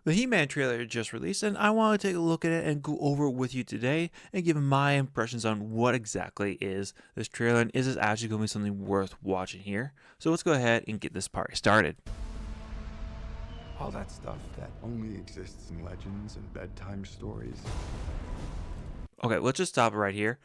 The He-Man trailer just released, and I want to take a look at it and go over it with you today and give my impressions on what exactly is this trailer and is this actually going to be something worth watching here. So let's go ahead and get this party started. All that stuff that only exists in legends and bedtime stories. Okay, let's just stop it right here.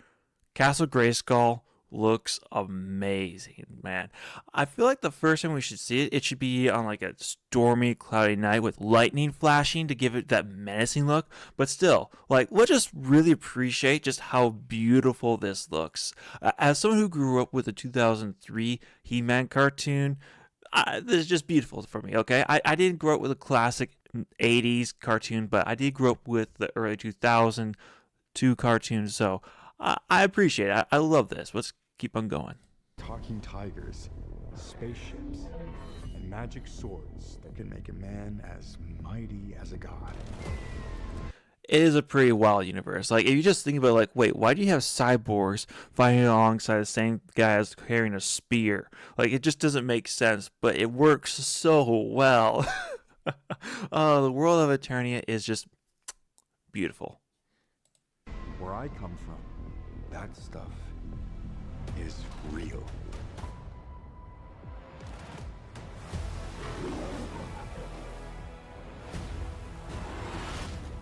Castle Grayskull looks amazing, man. I feel like the first time we should see it, it should be on like a stormy, cloudy night with lightning flashing to give it that menacing look. But still, like, let's just really appreciate just how beautiful this looks. As someone who grew up with the 2003 He-Man cartoon, this is just beautiful for me, okay? I didn't grow up with a classic 80s cartoon, but I did grow up with the early 2002 cartoons, so I appreciate it. I love this. Let's keep on going. Talking tigers, spaceships, and magic swords that can make a man as mighty as a god. It is a pretty wild universe. Like, if you just think about it, like, wait, why do you have cyborgs fighting alongside the same guy as carrying a spear? Like, it just doesn't make sense, but it works so well. The world of Eternia is just beautiful. Where I come from, that stuff is real.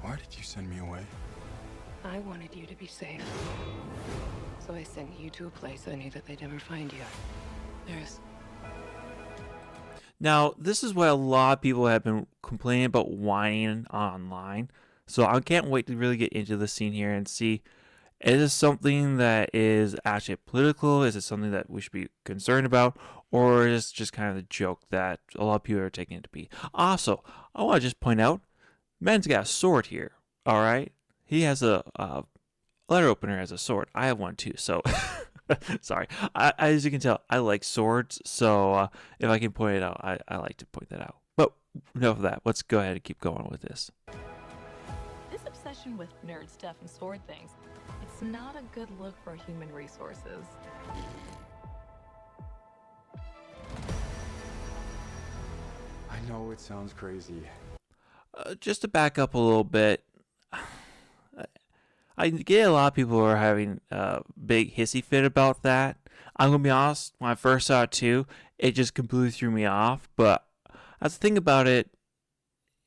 Why did you send me away? I wanted you to be safe. So I sent you to a place I knew that they'd never find you. There's... Now, this is what a lot of people have been complaining about whining online. So I can't wait to really get into the scene here and see, is this something that is actually political? Is it something that we should be concerned about? Or is it just kind of a joke that a lot of people are taking it to be? Also, I want to just point out, Man's got a sword here, all right? He has a letter opener as a sword. I have one too, so... Sorry. As you can tell, I like swords, so if I can point it out, I like to point that out. But enough of that. Let's go ahead and keep going with this. This obsession with nerd stuff and sword things, it's not a good look for human resources. I know it sounds crazy. Just to back up a little bit, I get a lot of people are having a big hissy fit about that. I'm going to be honest, when I first saw it too, it just completely threw me off. But that's the thing about it,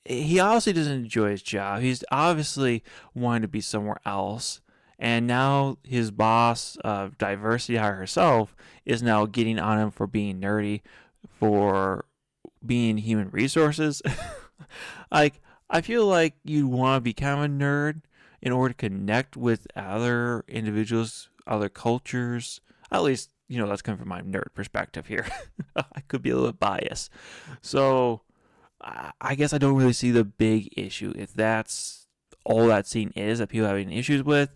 he obviously doesn't enjoy his job. He's obviously wanting to be somewhere else. And now his boss, Diversity Hire herself, is now getting on him for being nerdy, for being human resources. Like, I feel like you want to be kind of a nerd in order to connect with other individuals, other cultures. At least, that's coming from my nerd perspective here. I could be a little bit biased. So, I guess I don't really see the big issue. If that's all that scene is that people are having issues with,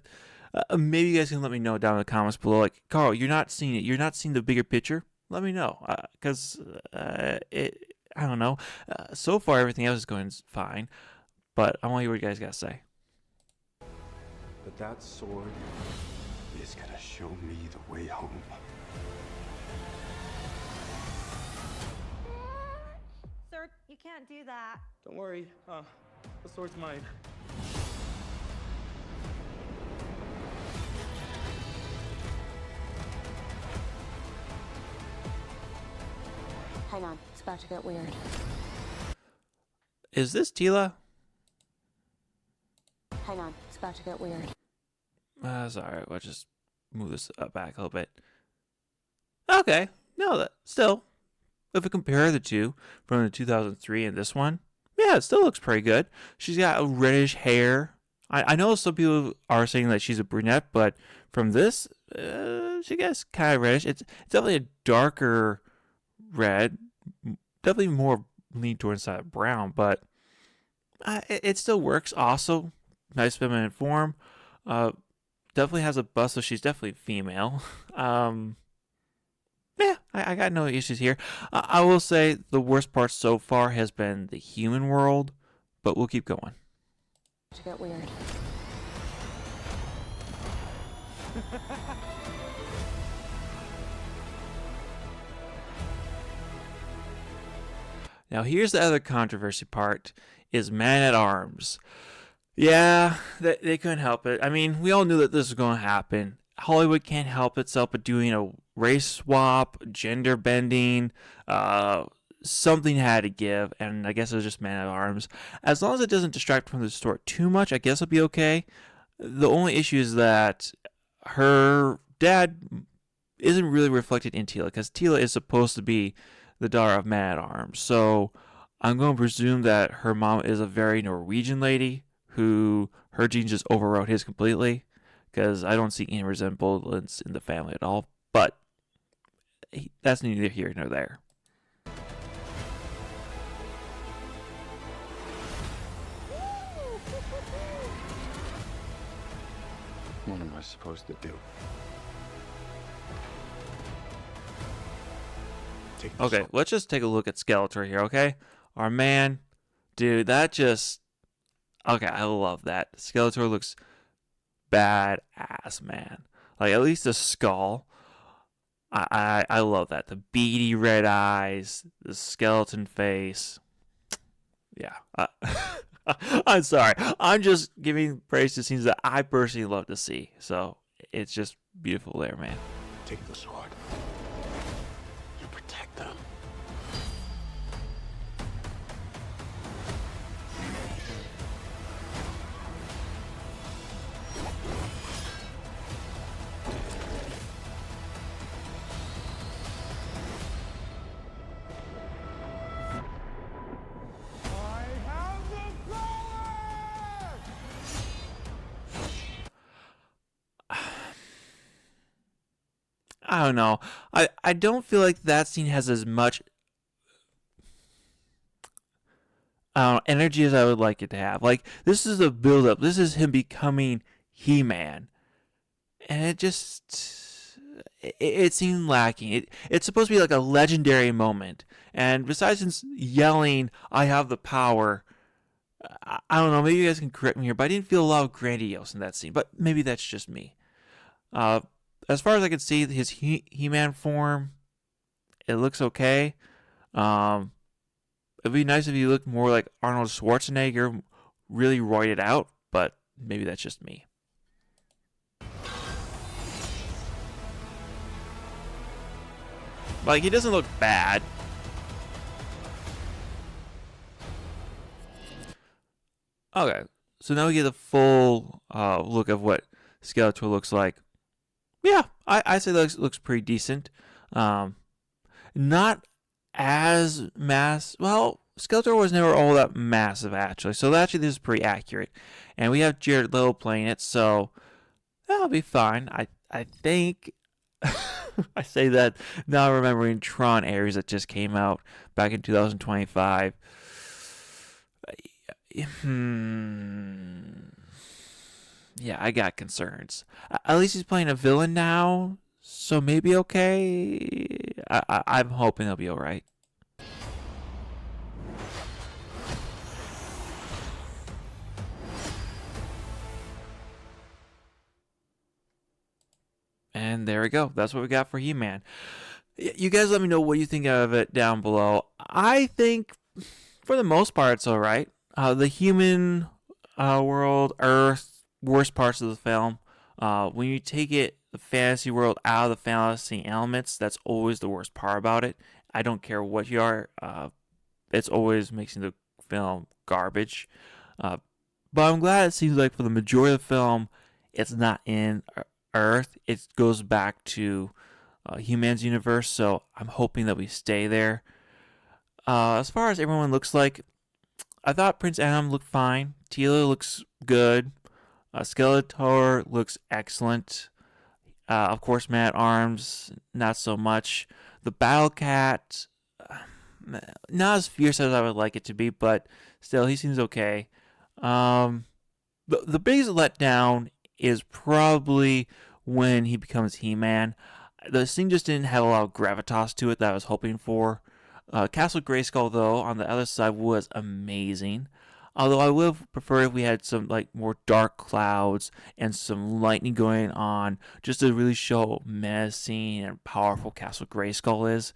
maybe you guys can let me know down in the comments below. Like, Carl, you're not seeing it. You're not seeing the bigger picture. Let me know. Because I don't know. So far, everything else is going fine. But I want to hear what you guys got to say. But that sword is gonna show me the way home. Sir, you can't do that. Don't worry, the sword's mine. Hang on, it's about to get weird. Is this Teela? Hang on, it's about to get weird. Sorry, let's just move this back a little bit. Okay, no, that still, if we compare the two from the 2003 and this one, yeah, it still looks pretty good. She's got a reddish hair. I know some people are saying that she's a brunette, but from this, she gets kind of reddish. It's definitely a darker red, definitely more lean towards side of brown, but it still works. Also, nice feminine form. Definitely has a bust, so she's definitely female. Yeah, I got no issues here. I will say the worst part so far has been the human world, but we'll keep going. To get weird. Now, here's the other controversy part. is Man-at-Arms. Yeah, they couldn't help it. I mean, we all knew that this was going to happen. Hollywood can't help itself but doing a race swap, gender bending, something had to give, and I guess it was just Man-at-Arms. As long as it doesn't distract from the story too much, I guess it'll be okay. The only issue is that her dad isn't really reflected in Teela, because Teela is supposed to be the daughter of Man-at-Arms. So I'm going to presume that her mom is a very Norwegian lady who her genes just overrode his completely, because I don't see any resemblance in the family at all. But that's neither here nor there. What am I supposed to do? Take this Okay, off. let's just take a look at Skeletor here, okay? Our man, dude, that just... Okay, I love that. Skeletor looks badass, man. Like, at least the skull. I love that. The beady red eyes, the skeleton face. Yeah. I'm sorry. I'm just giving praise to scenes that I personally love to see. So, it's just beautiful there, man. Take the sword. You protect them. I don't know. I don't feel like that scene has as much energy as I would like it to have. Like, this is a build up. This is him becoming He-Man. And it just it seemed lacking. It's supposed to be like a legendary moment. And besides him yelling, "I have the power," I don't know, maybe you guys can correct me here, but I didn't feel a lot of grandiose in that scene. But maybe that's just me. As far as I can see, his He-Man form, it looks okay. It'd be nice if he looked more like Arnold Schwarzenegger, really roided out, but maybe that's just me. Like, he doesn't look bad. Okay, so now we get a full look of what Skeletor looks like. Yeah, I say that looks pretty decent. Not as well, Skeletor was never all that massive, actually. So actually, this is pretty accurate. And we have Jared Leto playing it, so that'll be fine. I think... I say that now remembering Tron Ares that just came out back in 2025. Yeah, I got concerns. At least he's playing a villain now, so maybe okay. I'm hoping he'll be alright. And there we go. That's what we got for He-Man. You guys let me know what you think of it down below. I think, for the most part, it's alright. The human world, Earth, worst parts of the film. When you take the fantasy world out of the fantasy elements, that's always the worst part about it. I don't care what you are. It's always making the film garbage. But I'm glad it seems like for the majority of the film, it's not in Earth. It goes back to He-Man's universe, so I'm hoping that we stay there. As far as everyone looks like, I thought Prince Adam looked fine. Teela looks good. Skeletor looks excellent. Of course, Man-at-Arms, not so much. The Battle Cat, not as fierce as I would like it to be, but still, he seems okay. The biggest letdown is probably when he becomes He-Man. The scene just didn't have a lot of gravitas to it that I was hoping for. Castle Grayskull, though, on the other side was amazing. Although I would have preferred if we had some more dark clouds and some lightning going on, just to really show how menacing and powerful Castle Grayskull is.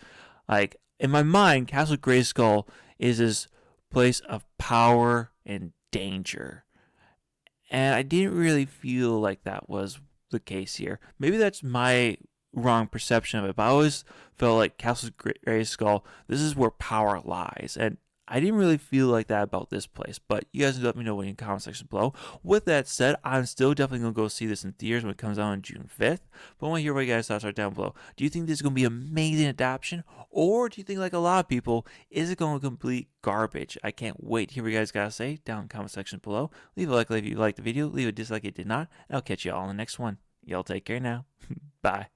In my mind, Castle Grayskull is this place of power and danger. And I didn't really feel like that was the case here. Maybe that's my wrong perception of it, but I always felt like Castle Grayskull, this is where power lies. And I didn't really feel like that about this place, but you guys let me know in the comment section below. With that said, I'm still definitely going to go see this in theaters when it comes out on June 5th. But I want to hear what you guys' thoughts are down below. Do you think this is going to be an amazing adaptation? Or do you think, like a lot of people, is it going to complete garbage? I can't wait to hear what you guys got to say down in the comment section below. Leave a like if you liked the video. Leave a dislike if you did not. And I'll catch you all in the next one. Y'all take care now. Bye.